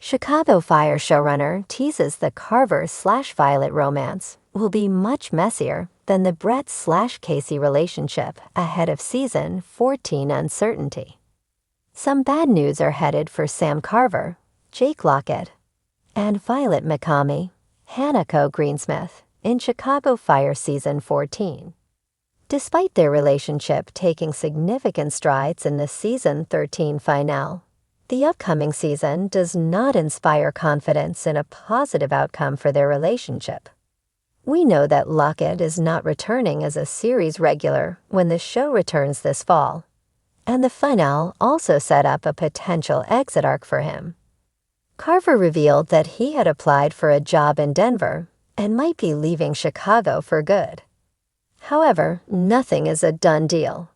Chicago Fire showrunner teases the Carver/Violet romance will be much messier than the Brett/Casey relationship ahead of season 14 uncertainty. Some bad news are headed for Sam Carver, Jake Lockett, and Violet McCamey, Hanako Greensmith, in Chicago Fire season 14. Despite their relationship taking significant strides in the season 13 finale, the upcoming season does not inspire confidence in a positive outcome for their relationship. We know that Lockett is not returning as a series regular when the show returns this fall, and the finale also set up a potential exit arc for him. Carver revealed that he had applied for a job in Denver and might be leaving Chicago for good. However, nothing is a done deal.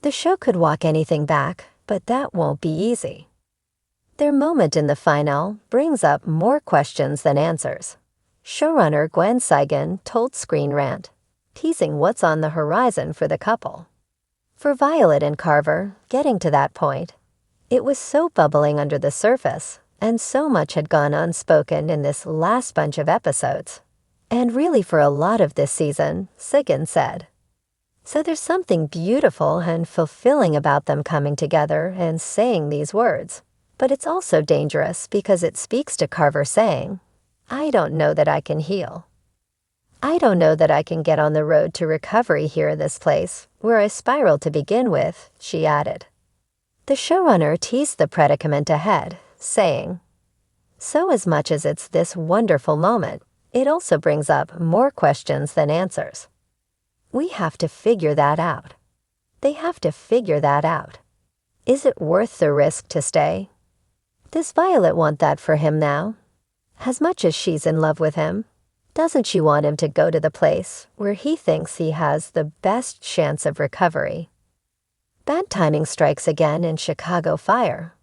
The show could walk anything back, but that won't be easy. Their moment in the finale brings up more questions than answers. Showrunner Gwen Saigon told Screen Rant, teasing what's on the horizon for the couple. For Violet and Carver, getting to that point, it was so bubbling under the surface, and so much had gone unspoken in this last bunch of episodes. And really for a lot of this season, Saigon said. So there's something beautiful and fulfilling about them coming together and saying these words. But it's also dangerous because it speaks to Carver saying, I don't know that I can heal. I don't know that I can get on the road to recovery here in this place, where I spiraled to begin with, she added. The showrunner teased the predicament ahead, saying, so as much as it's this wonderful moment, it also brings up more questions than answers. We have to figure that out. They have to figure that out. Is it worth the risk to stay? Does Violet want that for him now? As much as she's in love with him, doesn't she want him to go to the place where he thinks he has the best chance of recovery? Bad timing strikes again in Chicago Fire.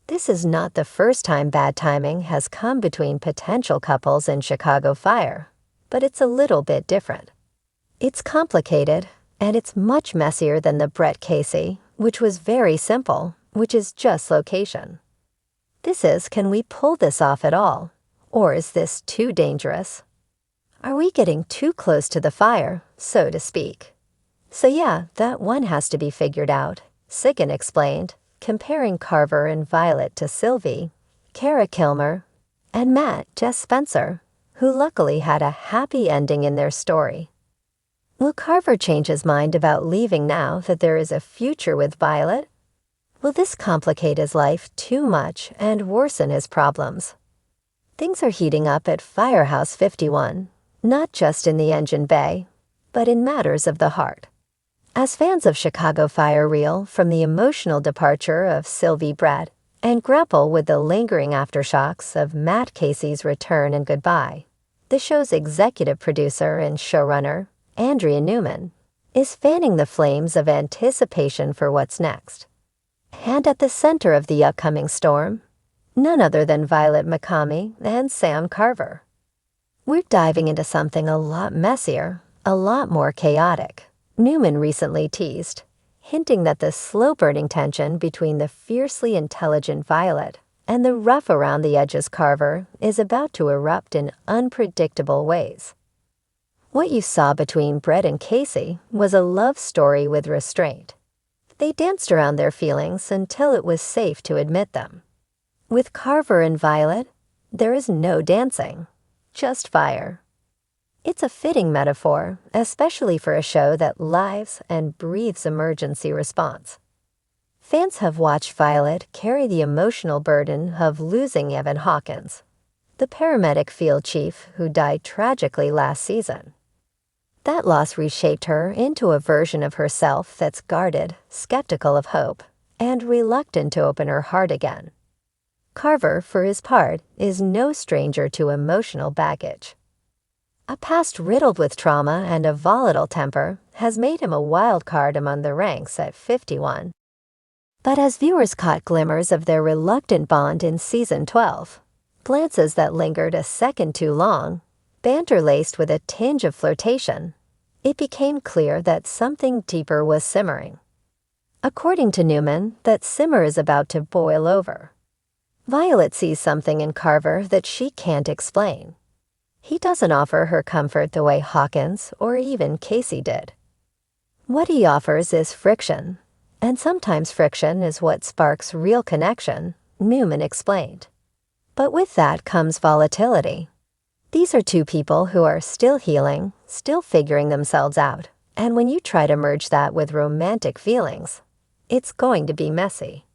This is not the first time bad timing has come between potential couples in Chicago Fire, but it's a little bit different. It's complicated, and it's much messier than the Brett-Casey, which was very simple, which is just location. This is, can we pull this off at all? Or is this too dangerous? Are we getting too close to the fire, so to speak? So yeah, that one has to be figured out, Saigon explained, comparing Carver and Violet to Sylvie, Kara Kilmer, and Matt Jess Spencer, who luckily had a happy ending in their story. Will Carver change his mind about leaving now that there is a future with Violet? Will this complicate his life too much and worsen his problems? Things are heating up at Firehouse 51, not just in the engine bay, but in matters of the heart. As fans of Chicago Fire reel from the emotional departure of Sylvie Brett and grapple with the lingering aftershocks of Matt Casey's return and goodbye, the show's executive producer and showrunner, Andrea Newman, is fanning the flames of anticipation for what's next. And at the center of the upcoming storm, none other than Violet McCamey and Sam Carver. We're diving into something a lot messier, a lot more chaotic, Newman recently teased, hinting that the slow-burning tension between the fiercely intelligent Violet and the rough around the edges Carver is about to erupt in unpredictable ways. What you saw between Brett and Casey was a love story with restraint. They danced around their feelings until it was safe to admit them. With Carver and Violet, there is no dancing, just fire. It's a fitting metaphor, especially for a show that lives and breathes emergency response. Fans have watched Violet carry the emotional burden of losing Evan Hawkins, the paramedic field chief who died tragically last season. That loss reshaped her into a version of herself that's guarded, skeptical of hope, and reluctant to open her heart again. Carver, for his part, is no stranger to emotional baggage. A past riddled with trauma and a volatile temper has made him a wild card among the ranks at 51. But as viewers caught glimmers of their reluctant bond in season 12, glances that lingered a second too long, banter laced with a tinge of flirtation, it became clear that something deeper was simmering. According to Newman, that simmer is about to boil over. Violet sees something in Carver that she can't explain. He doesn't offer her comfort the way Hawkins or even Casey did. What he offers is friction, and sometimes friction is what sparks real connection, Newman explained. But with that comes volatility. These are two people who are still healing, still figuring themselves out, and when you try to merge that with romantic feelings, it's going to be messy.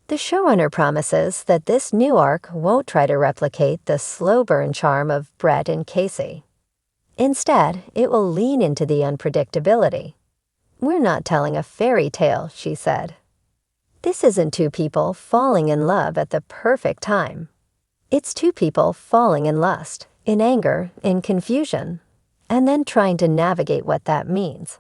The showrunner promises that this new arc won't try to replicate the slow burn charm of Brett and Casey. Instead, it will lean into the unpredictability. "We're not telling a fairy tale," she said. "This isn't two people falling in love at the perfect time. It's two people falling in lust, in anger, in confusion, and then trying to navigate what that means."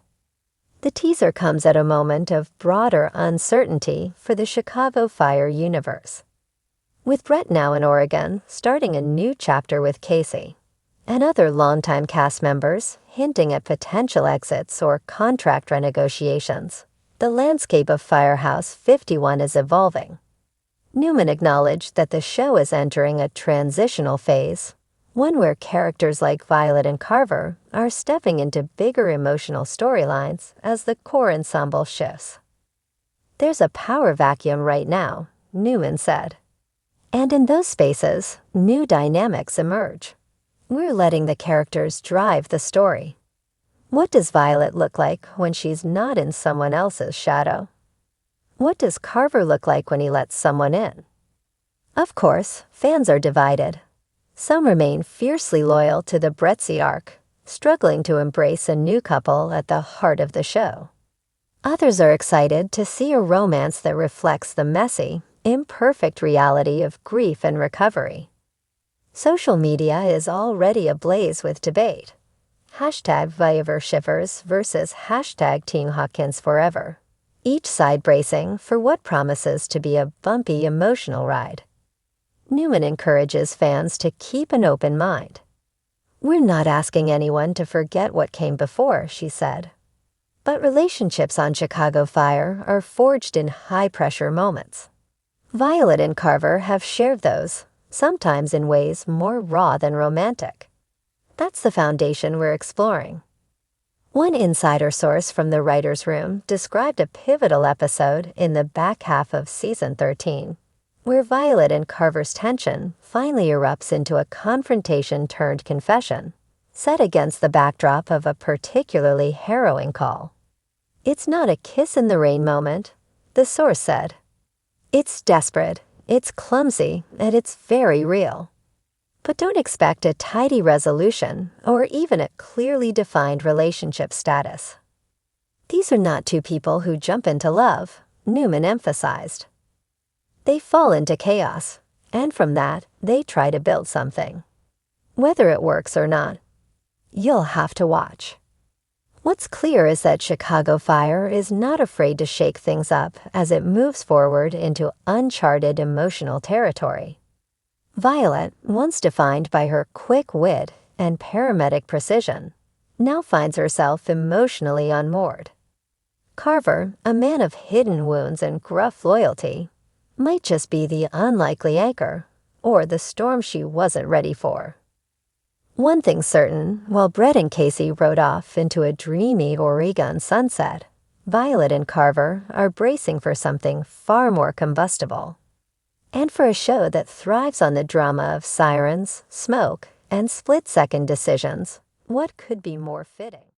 The teaser comes at a moment of broader uncertainty for the Chicago Fire universe. With Brett now in Oregon, starting a new chapter with Casey, and other longtime cast members hinting at potential exits or contract renegotiations, the landscape of Firehouse 51 is evolving. Newman acknowledged that the show is entering a transitional phase, one where characters like Violet and Carver are stepping into bigger emotional storylines as the core ensemble shifts. "There's a power vacuum right now," Newman said. "And in those spaces, new dynamics emerge. We're letting the characters drive the story. What does Violet look like when she's not in someone else's shadow? What does Carver look like when he lets someone in?" Of course, fans are divided. Some remain fiercely loyal to the Brettsey arc, struggling to embrace a new couple at the heart of the show. Others are excited to see a romance that reflects the messy, imperfect reality of grief and recovery. Social media is already ablaze with debate. Hashtag #ViverShippers versus hashtag Team Hawkins Forever. Each side bracing for what promises to be a bumpy emotional ride. Newman encourages fans to keep an open mind. "We're not asking anyone to forget what came before," she said. "But relationships on Chicago Fire are forged in high-pressure moments. Violet and Carver have shared those, sometimes in ways more raw than romantic. That's the foundation we're exploring." One insider source from the writer's room described a pivotal episode in the back half of season 13, where Violet and Carver's tension finally erupts into a confrontation-turned confession, set against the backdrop of a particularly harrowing call. "It's not a kiss-in-the-rain moment," the source said. "It's desperate, it's clumsy, and it's very real. But don't expect a tidy resolution or even a clearly defined relationship status." These are not two people who jump into love, Newman emphasized. They fall into chaos, and from that, they try to build something. Whether it works or not, you'll have to watch. What's clear is that Chicago Fire is not afraid to shake things up as it moves forward into uncharted emotional territory. Violet, once defined by her quick wit and paramedic precision, now finds herself emotionally unmoored. Carver, a man of hidden wounds and gruff loyalty, might just be the unlikely anchor, or the storm she wasn't ready for. One thing's certain, while Brett and Casey rode off into a dreamy Oregon sunset, Violet and Carver are bracing for something far more combustible. And for a show that thrives on the drama of sirens, smoke, and split-second decisions, what could be more fitting?